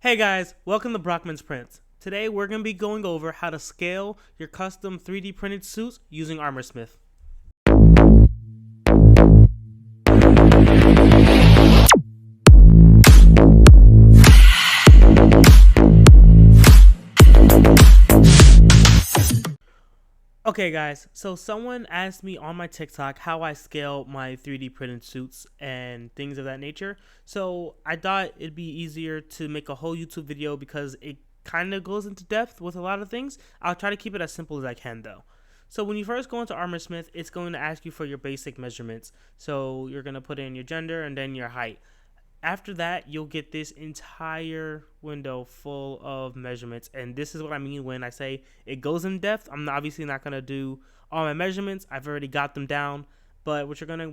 Hey guys, welcome to Brockman's Prints. Today we're going to be going over how to scale your custom 3D printed suits using ArmorSmith. Okay guys, so someone asked me on my TikTok how I scale my 3D printed suits and things of that nature. So I thought it'd be easier to make a whole YouTube video because it kind of goes into depth with a lot of things. I'll try to keep it as simple as I can though. So when you first go into ArmorSmith, it's going to ask you for your basic measurements. So you're going to put in your gender and then your height. After that, you'll get this entire window full of measurements. And this is what I mean when I say it goes in depth. I'm obviously not going to do all my measurements. I've already got them down. But what you're going to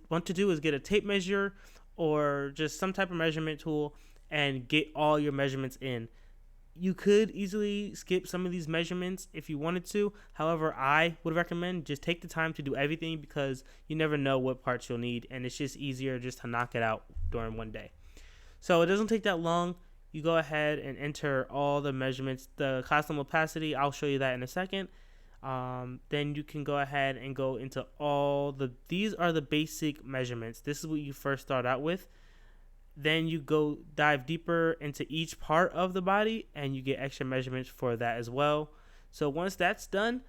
want to do is get a tape measure or just some type of measurement tool and get all your measurements in. You could easily skip some of these measurements if you wanted to. However, I would recommend just take the time to do everything because you never know what parts you'll need, and it's just easier just to knock it out during one day. So it doesn't take that long. You go ahead and enter all the measurements. The custom opacity, I'll show you that in a second. Then you can go ahead and go into these are the basic measurements. This is what you first start out with. Then you go dive deeper into each part of the body and you get extra measurements for that as well. So once that's done,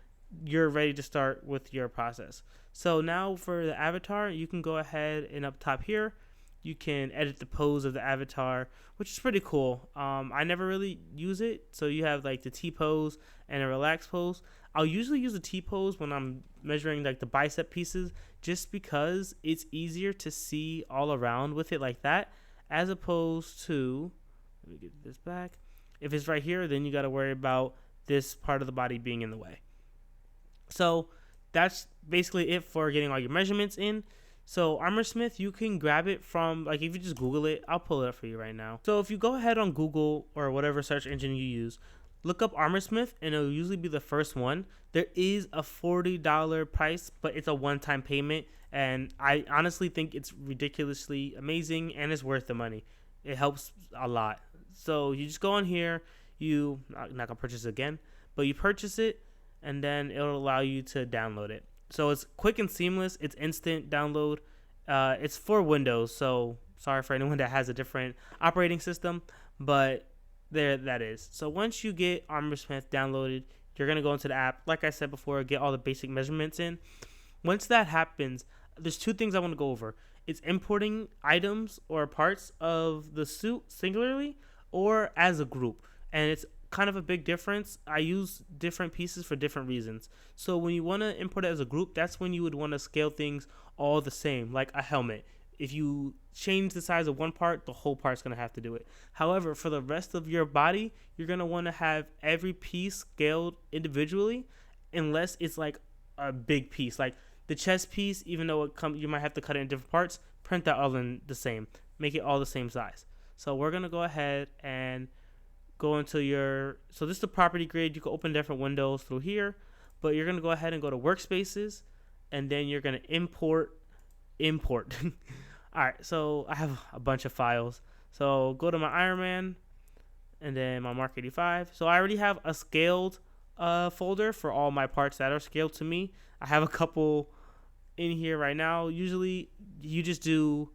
you're ready to start with your process. So now for the avatar, you can go ahead and up top here, you can edit the pose of the avatar, which is pretty cool. I never really use it. So you have like the T pose and a relax pose. I'll usually use the T pose when I'm measuring like the bicep pieces just because it's easier to see all around with it like that. As opposed to, let me get this back. If it's right here, then you got to worry about this part of the body being in the way. So that's basically it for getting all your measurements in. So ArmorSmith, you can grab it from, like if you just Google it, I'll pull it up for you right now. So if you go ahead on Google or whatever search engine you use, look up ArmorSmith and it'll usually be the first one. There is a $40 price, but it's a one-time payment. And I honestly think it's ridiculously amazing and it's worth the money. It helps a lot. So you just go on here, I'm not going to purchase it again, but you purchase it and then it'll allow you to download it. So it's quick and seamless. It's instant download. It's for Windows, so sorry for anyone that has a different operating system, but there that is. So once you get ArmorSmith downloaded, you're going to go into the app. Like I said before, get all the basic measurements in. Once that happens, there's two things I want to go over. It's importing items or parts of the suit singularly or as a group. And it's kind of a big difference. I use different pieces for different reasons. So when you want to import it as a group, that's when you would want to scale things all the same, like a helmet. If you change the size of one part, the whole part's going to have to do it. However, for the rest of your body, you're going to want to have every piece scaled individually unless it's like a big piece. Like the chest piece, even though you might have to cut it in different parts, print that all in the same. Make it all the same size. So we're going to go ahead and go into so this is the property grid. You can open different windows through here, but you're going to go ahead and go to workspaces, and then you're going to import. All right, so I have a bunch of files. So go to my Iron Man, and then my Mark 85. So I already have a scaled folder for all my parts that are scaled to me. I have a couple in here right now. Usually you just do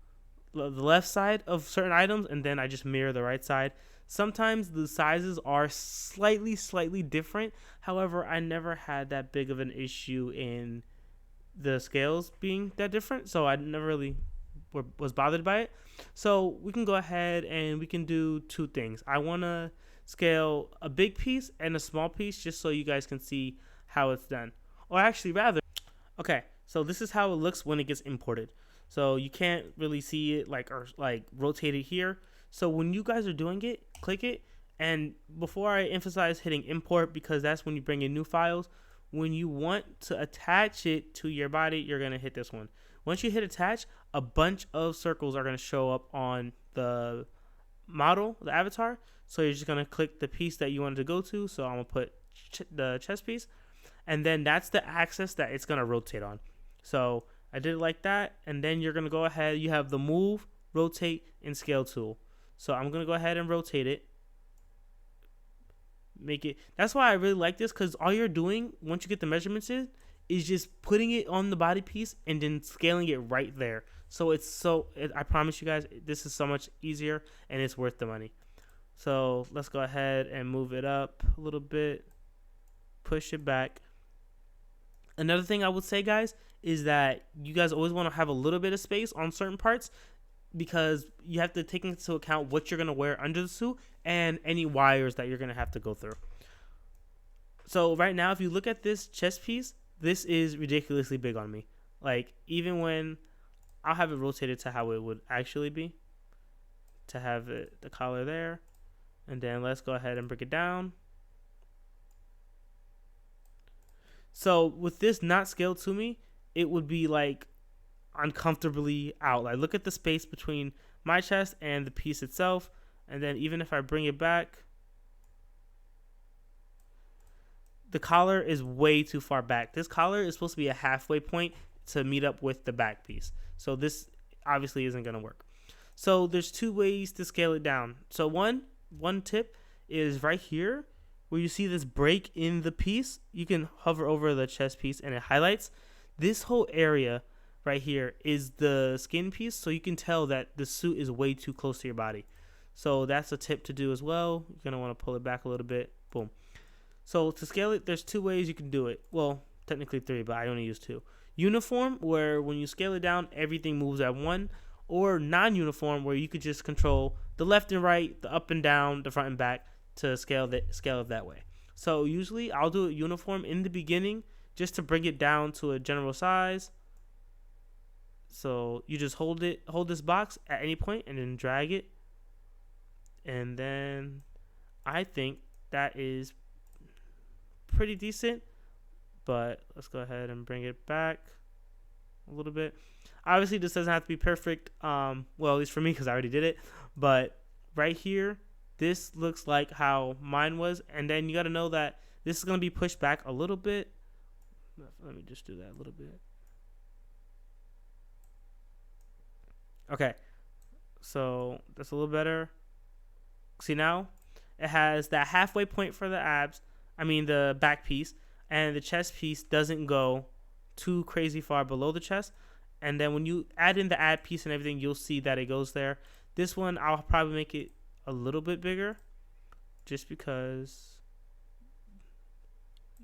the left side of certain items, and then I just mirror the right side. Sometimes the sizes are slightly different. However, I never had that big of an issue in the scales being that different, so I never really was bothered by it. So we can go ahead and we can do two things. I want to scale a big piece and a small piece just so you guys can see how it's done. Or actually rather, okay, so this is how it looks when it gets imported. So you can't really see it like rotate it here. So when you guys are doing it, click it. And before I emphasize hitting import, because that's when you bring in new files, when you want to attach it to your body, you're going to hit this one. Once you hit attach, a bunch of circles are going to show up on the model, the avatar. So you're just going to click the piece that you wanted to go to. So I'm going to put the chest piece. And then that's the axis that it's going to rotate on. So I did it like that. And then you're going to go ahead. You have the move, rotate, and scale tool. So I'm going to go ahead and rotate it. make it. That's why I really like this, because all you're doing once you get the measurements in is just putting it on the body piece and then scaling it right there. So I promise you guys, this is so much easier and it's worth the money. So let's go ahead and move it up a little bit, push it back. Another thing I would say, guys, is that you guys always want to have a little bit of space on certain parts, because you have to take into account what you're going to wear under the suit and any wires that you're going to have to go through. So right now, if you look at this chest piece, this is ridiculously big on me. Like, even when I'll have it rotated to how it would actually be, to have the collar there. And then let's go ahead and break it down. So with this not scaled to me, it would be like uncomfortably out. Like, look at the space between my chest and the piece itself. And then even if I bring it back, the collar is way too far back. This collar is supposed to be a halfway point to meet up with the back piece. So this obviously isn't going to work. So there's two ways to scale it down. So one tip is right here where you see this break in the piece. You can hover over the chest piece and it highlights. This whole area right here is the skin piece, so you can tell that the suit is way too close to your body. So that's a tip to do as well. You're going to want to pull it back a little bit. Boom. So to scale it, there's two ways you can do it. Well, technically three, but I only use two. Uniform, where when you scale it down, everything moves at one. Or non-uniform, where you could just control the left and right, the up and down, the front and back to scale it that way. So usually I'll do it uniform in the beginning just to bring it down to a general size. So you just hold this box at any point and then drag it. And then I think that is pretty decent, but let's go ahead and bring it back a little bit. Obviously this doesn't have to be perfect, well, at least for me, because I already did it, but right here this looks like how mine was. And then you got to know that this is going to be pushed back a little bit. Let me just do that a little bit. Okay, so that's a little better. See, now it has that halfway point for the the back piece, and the chest piece doesn't go too crazy far below the chest. And then when you add in the ad piece and everything, you'll see that it goes there. This one, I'll probably make it a little bit bigger, just because,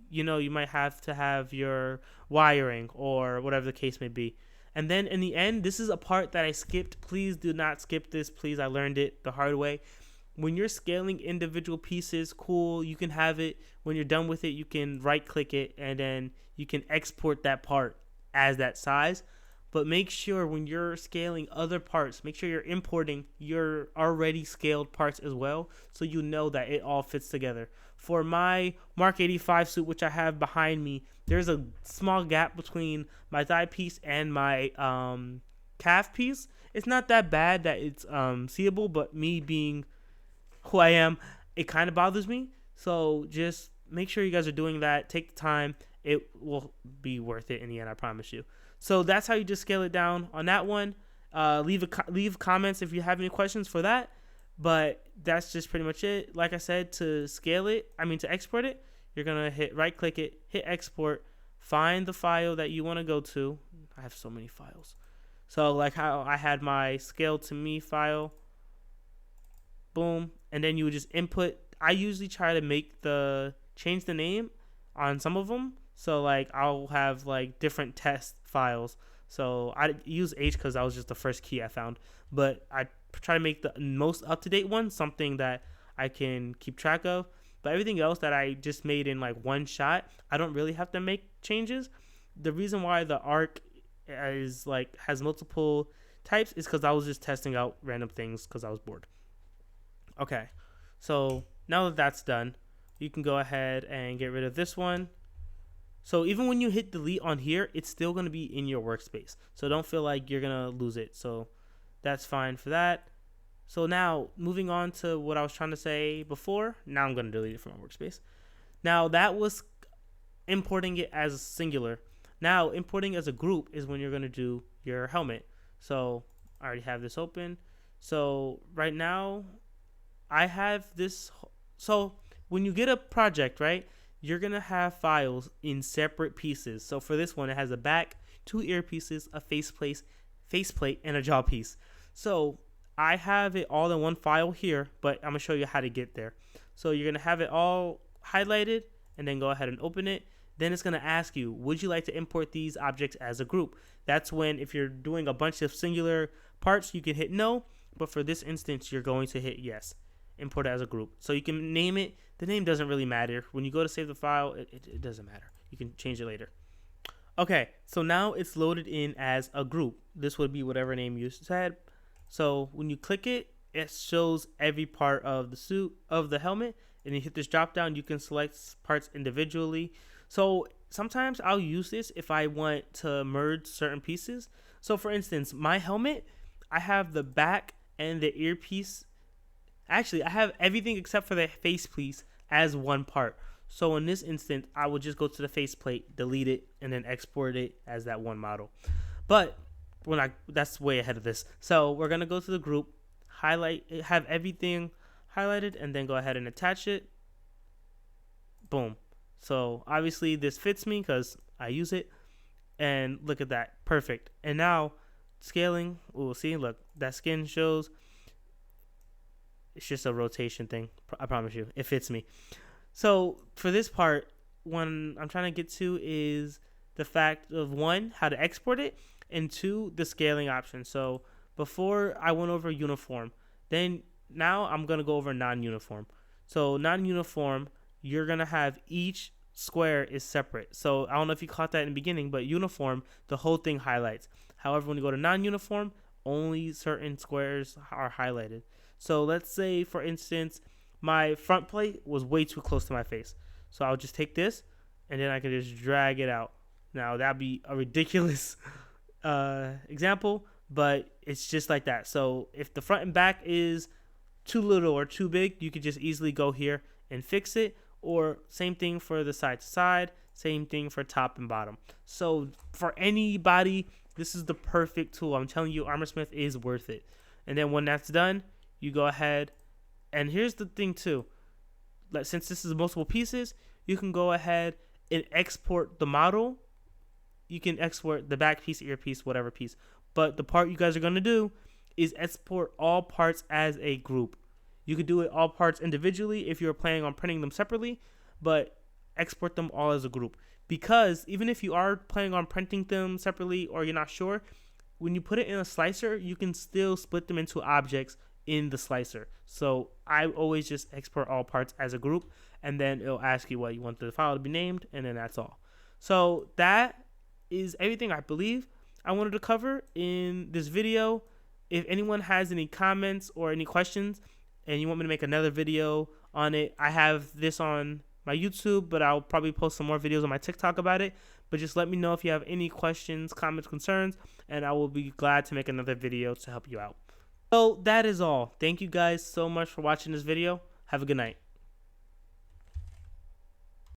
you might have to have your wiring or whatever the case may be. And then in the end, this is a part that I skipped. Please do not skip this. Please, I learned it the hard way. When you're scaling individual pieces, cool, you can have it. When you're done with it, you can right click it and then you can export that part as that size. But make sure when you're scaling other parts, make sure you're importing your already scaled parts as well, so you know that it all fits together. For my Mark 85 suit, which I have behind me, there's a small gap between my thigh piece and my calf piece. It's not that bad that it's seeable, but me being who I am, it kind of bothers me. So just make sure you guys are doing that. Take the time. It will be worth it in the end, I promise you. So that's how you just scale it down on that one. Leave comments if you have any questions for that. But that's just pretty much it. Like I said, to export it, you're going to hit right click it, hit export, find the file that you want to go to. I have so many files. So like how I had my scale to me file. Boom. And then you would just input. I usually try to change the name on some of them. So like I'll have like different test files. So I use H because that was just the first key I found. But I try to make the most up-to-date one something that I can keep track of. But everything else that I just made in like one shot, I don't really have to make changes. The reason why the arc has multiple types is because I was just testing out random things because I was bored. Okay, so now that that's done, you can go ahead and get rid of this one. So even when you hit delete on here, it's still going to be in your workspace. So don't feel like you're going to lose it. So that's fine for that. So now moving on to what I was trying to say before. Now I'm going to delete it from my workspace. Now that was importing it as singular. Now importing as a group is when you're going to do your helmet. So I already have this open. So right now I have this. So when you get a project, right, you're going to have files in separate pieces. So for this one, it has a back, 2 earpieces, a faceplate, and a jaw piece. So I have it all in one file here, but I'm going to show you how to get there. So you're going to have it all highlighted, and then go ahead and open it. Then it's going to ask you, would you like to import these objects as a group? That's when, if you're doing a bunch of singular parts, you can hit no. But for this instance, you're going to hit yes. Import as a group. So you can name it. The name doesn't really matter. When you go to save the file, it doesn't matter. You can change it later. Okay, so now it's loaded in as a group. This would be whatever name you said. So when you click it, it shows every part of the suit, of the helmet. And you hit this drop down, you can select parts individually. So sometimes I'll use this if I want to merge certain pieces. So for instance, my helmet, I have the back and the earpiece. Actually, I have everything except for the facepiece as one part. So in this instance, I will just go to the faceplate, delete it, and then export it as that one model. But that's way ahead of this. So we're gonna go to the group, highlight, have everything highlighted, and then go ahead and attach it. Boom. So obviously this fits me because I use it. And look at that, perfect. And now scaling, we'll see, look, that skin shows. It's just a rotation thing, I promise you, it fits me. So for this part, what I'm trying to get to is the fact of 1, how to export it, and 2, the scaling option. So before I went over uniform, then now I'm going to go over non-uniform. So non-uniform, you're going to have each square is separate. So I don't know if you caught that in the beginning, but uniform, the whole thing highlights. However, when you go to non-uniform, only certain squares are highlighted. So let's say, for instance, my front plate was way too close to my face. So I'll just take this, and then I can just drag it out. Now, that'd be a ridiculous example, but it's just like that. So if the front and back is too little or too big, you could just easily go here and fix it. Or same thing for the side to side, same thing for top and bottom. So for anybody, this is the perfect tool. I'm telling you, ArmorSmith is worth it. And then when that's done, you go ahead, and here's the thing too. Since this is multiple pieces, you can go ahead and export the model. You can export the back piece, earpiece, whatever piece. But the part you guys are going to do is export all parts as a group. You could do it all parts individually if you're planning on printing them separately, but export them all as a group. Because even if you are planning on printing them separately or you're not sure, when you put it in a slicer, you can still split them into objects in the slicer. So I always just export all parts as a group, and then it'll ask you what you want the file to be named, and then that's all. So that is everything I believe I wanted to cover in this video. If anyone has any comments or any questions, and you want me to make another video on it, I have this on my YouTube, but I'll probably post some more videos on my TikTok about it. But just let me know if you have any questions, comments, concerns, and I will be glad to make another video to help you out. So that is all. Thank you guys so much for watching this video. Have a good night.